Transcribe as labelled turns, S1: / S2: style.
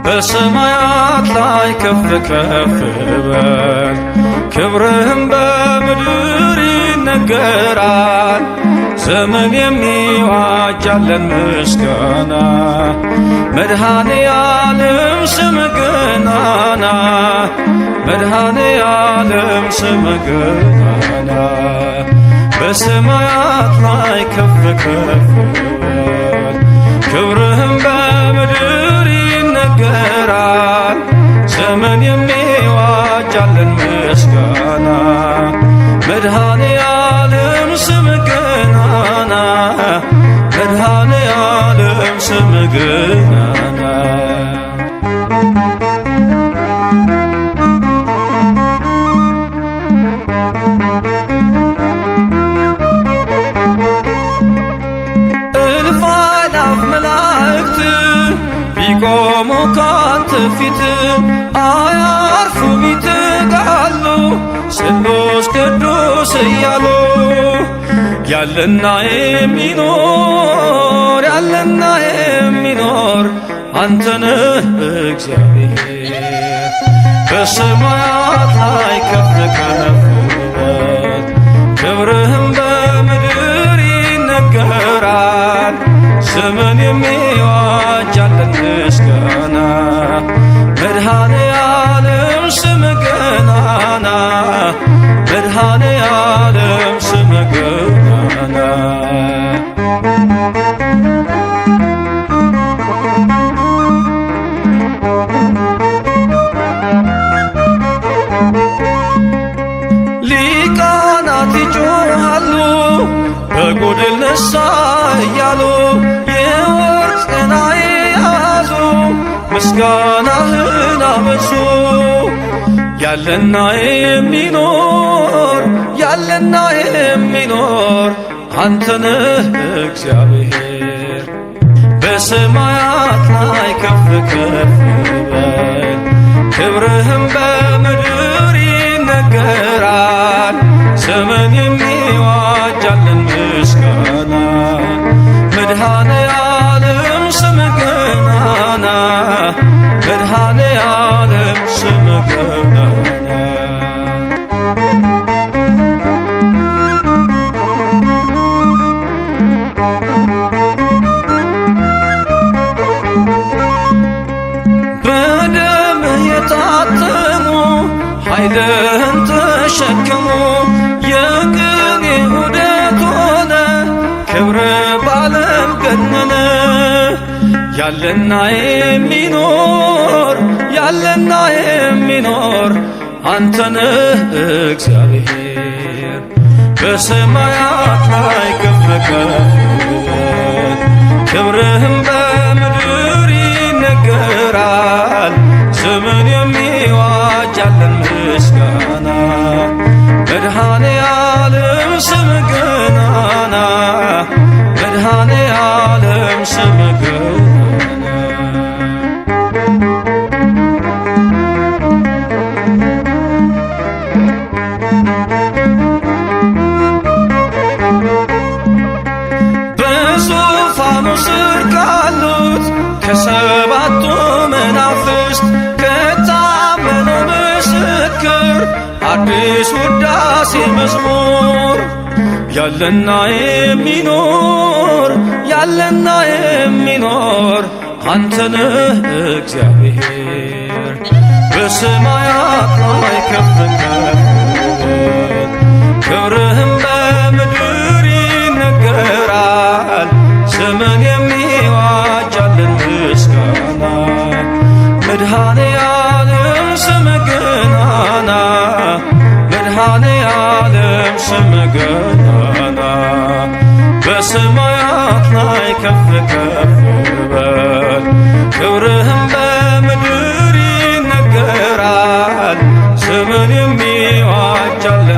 S1: በሰማያት ላይ ከፍ ከፍ በል ክብርህም በምድር ይነገራል። ዘመን የሚዋጃለን ምስጋና መድኃኔ ዓለም ስምህ ገናና መድኃኔ ዓለም ስምህ ገናና በሰማያት ላይ ከፍ ከፍ በል ክብርህም በምድር ይነገራል። ዘመን የሚዋጃለን ምስጋና መድኃኔ ዓለም ስምህ ገናና መድኃኔ ዓለም ስምህ ገናና እልፍ አእላፍ መላእክት ቢቆሙ ካንተ ፊት አያርፉም ይተጋሉ ስሉስ ቅዱስ እያሉ ያለና የሚኖር ያለና የሚኖር አንተ ነህ እግዚአብሔር። በሰማያት ላይ ከፍ ከፍ በል ክብርህም በምድር ይነገራል። ዘመን የሚዋጃለን ምስጋና መድኃኔ ዓለም ስምህ ገናና መድኃኔ ዓለም ስምህ ገናና ሊቃናት ይጮኻሉ በጎድል ነሣ እያሉ የወርቅ ጽና የያዙ ምስጋናህን አበዙ። ያለና የሚኖር ያለና የሚኖር አንተ ነህ እግዚአብሔር። በሰማያት ላይ ከፍ ከፍ በል ክብርህም በምድር ይነገራል። ዘመን የሚዋጃለን ምስጋና መድኃኔ ዓለም ስምህ ገናና መድኃኔ ዓለም ስምህ ገናና በደምህ የታተሙ ኃይልህን ተሸከሙ የቅኔ ዑደት ሆነ ክብርህ በዓለም ገነነ። ያለና የሚኖር ያለና የሚኖር አንተ ነህ እግዚአብሔር። በሰማያት ላይ ከፍ ከፍ በል ክብርህም በምድር ይነገራል። ዘመን የሚዋጃለን ምስጋና መድኃኔ ዓለም ስምህ ገናና መድኃኔ ዓለም ስምህ ገናና በዙፋኑ ስር ካሉት ከሰባቱ መናፍስት ከታመነው ምስክር አዲስ ውዳሴ መዝሙር ያለና የሚኖር ያለና የሚኖር አንተ ነህ እግዚአብሔር። በሰማያት ላይ ከፍ ከፍ በል ክብርህም በምድር ይነገራል። ዘመን የሚዋጃለን ምስጋና መድኃኔ ዓለም ስምህ ገናና መድኃኔ ዓለም ስምህ ገናና በሰማያት ላይ ከፍ ከፍ በል ክብርህም በምድር ይነገራል። ዘመን የሚዋጃለን